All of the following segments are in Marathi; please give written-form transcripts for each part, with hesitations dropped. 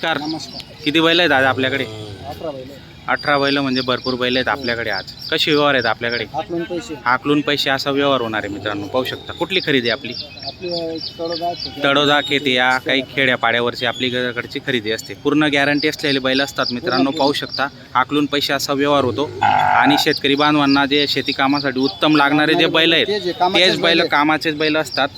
नमस्कार. नमस्कार. किती बैल आहेत आज आपल्याकडे? 18 बैल. 18 बैल म्हणजे भरपूर बैल आहेत आपल्याकडे आज. कसे व्यवहार आहेत आपल्याकडे? आपलं पैसे हाकलून पैसे असा व्यवहार होणार आहे मित्रांनो. पाहू शकता. कुठली खरेदी आहे आपली? आपली तळोदा खेती या काही खेड्यापाड्यावरची आपलीकडची खरेदी असते. पूर्ण गॅरंटी असलेले बैल असतात मित्रांनो. पाहू शकता. हाकलून पैसे असा व्यवहार होतो आणि शेतकरी बांधवांना जे शेती कामासाठी उत्तम लागणारे जे बैल आहेत तेच बैल कामाचेच बैल असतात.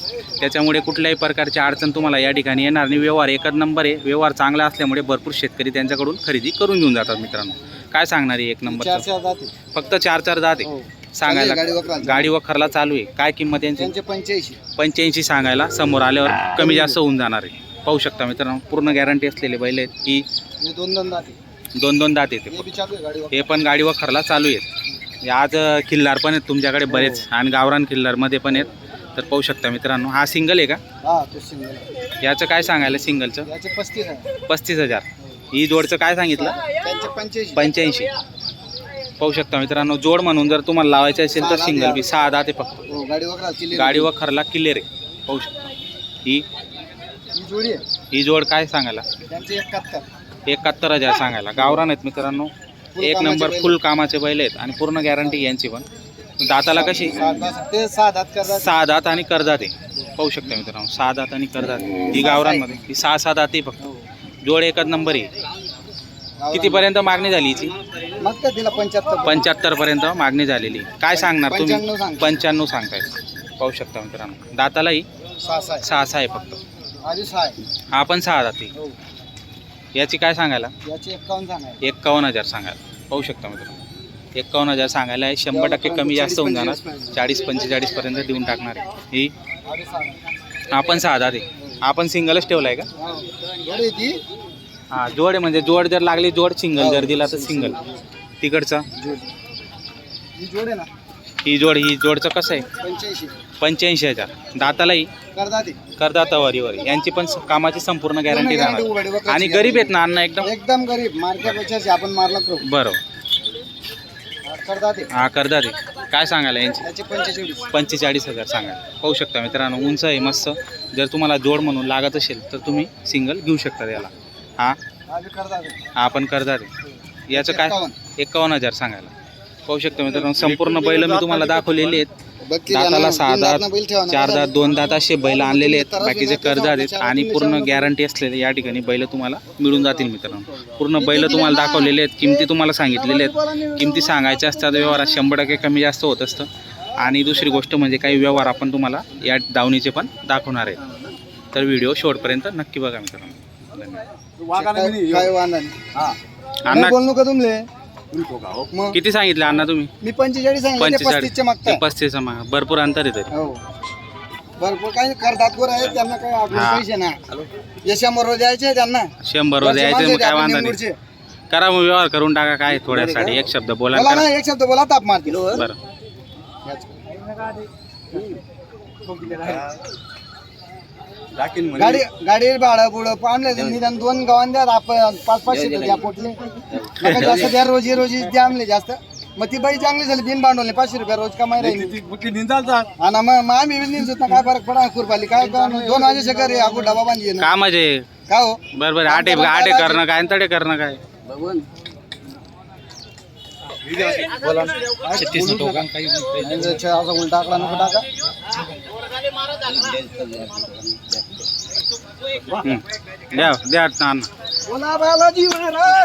त्याच्यामुळे कुठल्याही प्रकारची अडचण तुम्हाला या ठिकाणी येणार नाही. व्यवहार एकच नंबर आहे. व्यवहार चांगला असल्यामुळे भरपूर शेतकरी त्यांच्याकडून खरेदी करून घेऊन जातात मित्रांनो. काय सांगणार आहे एक नंबर? फक्त 4 दात आहे सांगायला. गाडी वखरला चालू आहे. काय किंमत यांची? 85 सांगायला. समोर आल्यावर कमी जास्त होऊन जाणार आहे. पाहू शकता मित्रांनो. पूर्ण गॅरंटी असलेले बैल आहेत. ही 2 दात येते. हे पण गाडी वखरला चालू आहेत. आज खिल्लार पण आहेत तुमच्याकडे बरेच आणि गावरान खिल्लारमध्ये पण आहेत. तर पाहू शकता मित्रांनो. हा सिंगल आहे का? याचं काय सांगायला सिंगलचं? 35,000. ही जोडचं काय सांगितलं? 85. पाहू शकता मित्रांनो. जोड म्हणून जर तुम्हाला लावायचं असेल तर सिंगल बी 6 दात आहे फक्त. गाडी वखरला क्लिअर आहे. पाहू शकता. ही जोड काय सांगायला? 71,000 सांगायला. गावरान आहेत मित्रांनो. एक नंबर फुल कामाचे बैल आहेत आणि पूर्ण गॅरंटी यांची पण. दाताला कशी? 6 दात आणि करदात आहे. पाहू शकता मित्रांनो. 6 दात आणि करदात. ही गावरांमध्ये ही 6 दात आहे फक्त. जोड एकच नंबर आहे. कितीपर्यंत मागणी झाली हिची? 75 पर्यंत मागणी झालेली. काय सांगणार तुम्ही? 95 सांगताय. पाहू शकता मित्रांनो. दातालाही 6 आहे फक्त. हा पण 6 दाती. याची काय सांगायला? 51,000 सांगायला. पाहू शकता मित्रांनो. 51,000 सांगायला आहे. 100% कमी जास्त होऊन जाणार. 40-45 पर्यंत देऊन टाकणार आहे. ही आपण 6 दात आहे. आपण सिंगलच ठेवला आहे का? हा जोड आहे म्हणजे जोड जर लागली जोड सिंगल जर दिला तर सिंगल. तिकडचा ही जोडचं कसं आहे? 85,000. दातालाही करदातावरीवर. यांची पण कामाची संपूर्ण गॅरंटी राहणार. आणि गरीब आहेत ना अण्णा? एकदम गरीब. मार्केटपेक्षा आपण मारला बरोबर. हा करदात आहे. काय सांगायला यांची? 45,000 सांगायला. पाहू शकता मित्रांनो. उंच आहे मस्त. जर तुम्हाला जोड म्हणून लागत असेल तर तुम्ही सिंगल घेऊ शकता त्याला. हा पण करदात आहे. याचं काय? 51,000 सांगायला. पाहू शकता मित्रांनो. संपूर्ण बैल मी तुम्हाला दाखवलेले आहेत. दाताला 6 दात, 4 दात, 2 दात असे बैल आणलेले आहेत. बाकीचे करदात आहेत आणि पूर्ण गॅरंटी असलेले या ठिकाणी बैल तुम्हाला मिळून जातील मित्रांनो. पूर्ण बैल तुम्हाला दाखवलेले आहेत. किमती तुम्हाला सांगितलेले आहेत. किमती सांगायच्या असतात. व्यवहारात 100% कमी जास्त होत असतं. आणि दुसरी गोष्ट म्हणजे काही व्यवहार आपण तुम्हाला या दावणीचे पण दाखवणार आहे. तर व्हिडिओ शेवटपर्यंत नक्की बघा मित्रांनो. अण्णा किती सांगितलं अण्णा तुम्ही? मी 45 35 भरपूर अंतर आहे तरी. भरपूर काही करतात आहे. त्यांना काही पैसे ना 100 द्यायचे त्यांना. 100 द्यायचे मग काय वांधा नाही. करा मग व्यवहार करून टाका. काय थोड्यासाठी एक शब्द बोला. एक शब्द बोला ताप मारतील. बरं. गाडी भाडं पुढं पाणले निदान 2 गावान द्या. 500-500 द्या पोटले. जास्त द्या. रोजी द्या आमले जास्त. मग ती बाई चांगली झाली. बिन भांडवले 500 रुपये रोज कमाई राहील. आणि मग आम्ही निंदत ना. काय फरक पडा खुरपाली काय 2 वाजेच्या घरी अगो डबा बांधली का म्हणजे का हो? बरोबर. आटे करणं काय तडे करणं काय? उलटा आकडा नको टाका. द्या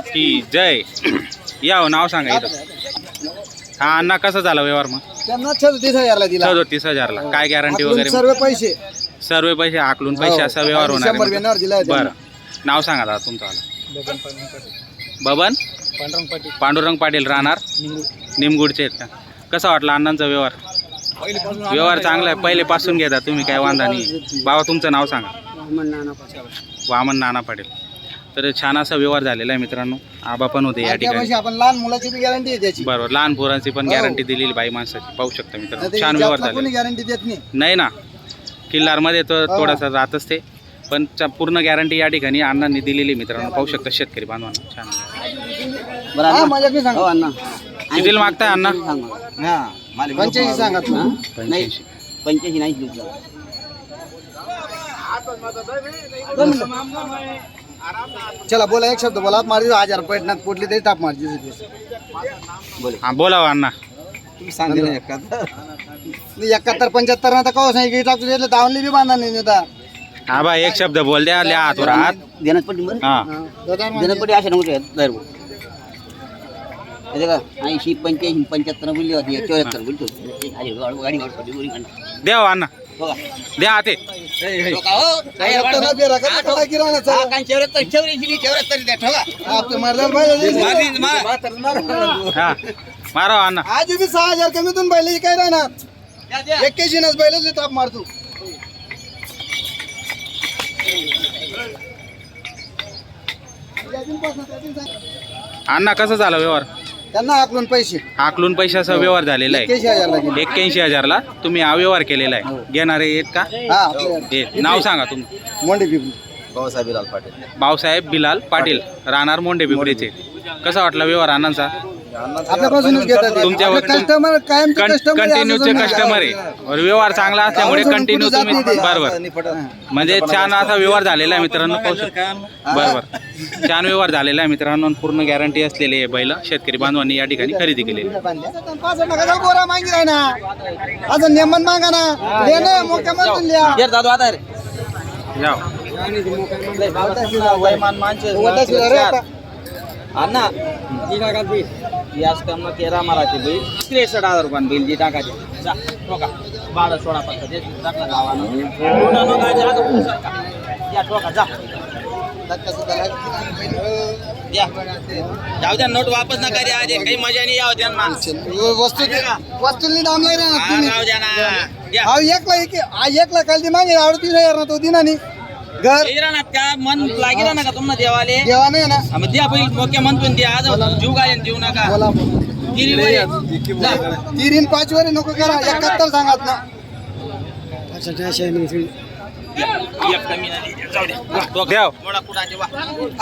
की जय. या नाव सांगा इथं. हा अण्णा कसा झाला व्यवहार मग? त्यांना 36,000 दिला. 36,000 काय गॅरंटी वगैरे? सर्व पैसे हाकलून पैसे असा व्यवहार होणार आहे. बरं. नाव सांगा दादा तुमचं. बबन पांडुरंग पाटील राहणार निमगुडचे आहेत का? कसा वाटला अण्णांचा व्यवहार? व्यवहार चांगला आहे. पहिले पासून घेता तुम्ही. काय वांधा नाही. बाबा तुमचं नाव सांगा. वामन नाना पाटील. तर छान असा व्यवहार झालेला आहे मित्रांनो. आबा पण होते या ठिकाणी. आपण लहान मुलाची गॅरंटी आहे त्याची. बरोबर. लहान पोरांची पण गॅरंटी दिलेली बाई माणसाची. पाहू शकता मित्रांनो. छान व्यवहार झाला. गॅरंटी देत नाही ना. किल्लारमध्ये तर थोडासा राहतच ते. पण पूर्ण गॅरंटी या ठिकाणी अण्णांनी दिलेली मित्रांनो. पाहू शकता शेतकरी बांधवांना. छान. कितीला मागताय अण्णा? 85 सांगा. 85 नाही. चला बोला एक शब्द बोला मारजी 1000 पटनात पोटली तरी ताप मारजी हा बोला हो अण्णा. तुम्ही सांगितलं ना 71 75 ना तर कवा सांगितलं टाकू दिलं दावली बी बांधा नाही आता हा बा एक शब्द बोल द्या लिहा हातवर हात. देण्यात पडली बरं हा देण्यात पडली अशा नव्हते दर का 80 85 75 बोलली होती 74 बोलतो गाडी द्या हो अण्णा बघा द्या हाते. आपलं मारल्याला पाहिजे हा मारा हो अण्णा. आज बी 6000 कमीतून बैल काय राहणार 81 बैल ताप मारतो. अण्णा कसं झाला व्यवहार. त्यांना आकलून पैसे आकलून पैशाचा व्यवहार झालेला आहे 81,000 ला गेले. 81,000ला तुम्ही हा व्यवहार केलेला आहे. घेणारे आहेत का हा आपल्या हे नाव सांगा तुमचं. मोंडी पिपली भाऊसाहेब बिलाल पाटील भाऊसाहेब बिलाल पाटील राहणार मोंडे पिंपरीचे. कसा वाटला व्यवहार अण्णांचा. आपल्यापासूनच घेतात तुमच्या- कस्टमर कायम कंटिन्यूचे कस्टमर आहे और व्यवहार चांगला असल्यामुळे कंटिन्यू तुम्ही बरोबर म्हणजे छान असा व्यवहार झालेला आहे मित्रांनो. पाहू शकता. बरोबर छान व्यवहार झालेला आहे मित्रांनो. पूर्ण गॅरंटी असलेले हे बैल शेतकरी बांधवांनी या ठिकाणी खरेदी केलेली. गोरा मागी राही ना अजून नेमन मागा ना दे ना मोठ्या माणून लिहा दादू आता रे जाओ. अण्णा याच काम 13 माराचे बैल 63,000 रुपयान बैल जी टाकायचे जा ठोका 12 16 पत्ता ते टाकला गावानं या ठोका जा द्या जाऊ द्या नोट वापस नका द्या आज काही मजा नाही याव त्यांना वस्तूंनी दाम लागला ना हा, तुम्ही जाऊ द्या ना द्या एकला काल ती मागे 38,000 ना तो दिना नाही घर ना त्या मन लागिरा ना का तुम्हाला देवाले देवा नाही ना मग द्या बैल मोक्या म्हणतो द्या आज जीव घालेन देऊ नका बोला गिरी बैल. जा. 3 5 वर नको करा 71 सांगत ना एक कमी नाही जाऊ द्या द्या हो. मोडा कुडाचे वा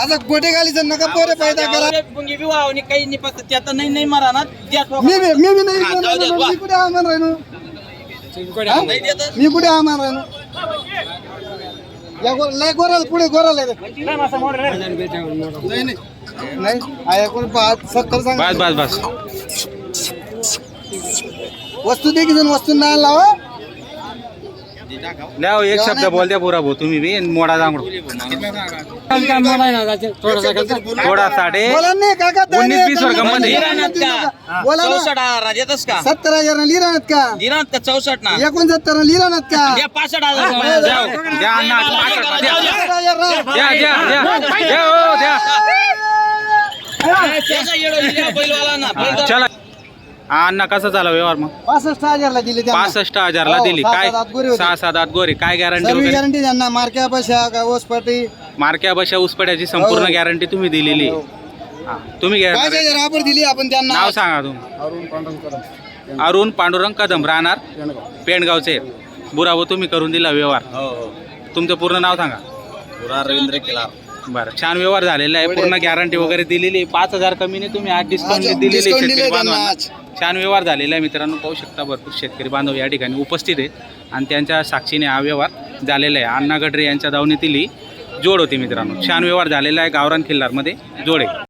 आता गोटे गालीचं नका पोरे फायदा करा पुंगी विवाह नि काही नाही फक्त त्यात नाही मारा ना द्या ठोका. मी नाही हा, जाऊ दे, वा. मी कुठे आमान राहिनो नाही देत मी कुठे आमान राहिनो या लय गोराला पुढे गोराला नाही नाही आया कोण 70 सांग बस बस बस वस्तू दे की जण वस्तू ना लावा द्या हो. एक शब्द बोल द्या पुरा भाऊ तुम्ही बी मोडा जांगडू थोडा साडे बोला नाही काका 19-20 वर गंमत आहे. दिरानात का बोला ना 64,000 देतस का 70,000 ना लिरानात का दिरानात का 64 ना 69 ना लिरानात का द्या 65,000 द्या हो. द्या अण्णा द्या 70,000 ना द्या द्या द्या द्या हो द्या. त्याचा येडो दिला बैलवाला ना बैल चला हा अण्णा कसा झाला व्यवहार मग. 65,000 ला दिले त्यांना 65,000 ला दिली. हो, काय 6-7 गोरे होते. 6-7 गोरे काय गॅरंटी सर्व वगैरे. गॅरंटी त्यांना मार्क्या पैसा का ओसपाटी मार्क्या बशा उसपड्याची संपूर्ण हो. गॅरंटी तुम्ही दिलेली आहे. हा, तुम्ही घ्या. 5,000 आपण दिली आपण त्यांना नाव सांगा तुम्ही. अरुण पांडुरंग कदम राहणार पेंडगावचे. बुराबो तुम्ही करून दिला व्यवहार. तुमचं पूर्ण नाव सांगा. रवींद्र केला बरं छान व्यवहार झालेला आहे. पूर्ण गॅरंटी वगैरे दिलेली. 5,000 कमीने तुम्ही आज डिस्काउंट आज दिलेली discount शेतकरी दिले बांधवांना. त्यांना आज. छान व्यवहार झालेला आहे मित्रांनो. पाहू शकता भरपूर शेतकरी बांधव या ठिकाणी उपस्थित आहेत आणि त्यांच्या साक्षीने हा व्यवहार झालेला आहे. अण्णा गडरे यांच्या दावणीतील ही जोड होती मित्रांनो. छान व्यवहार झालेला आहे. गावरान खिल्लारमध्ये जोड आहे.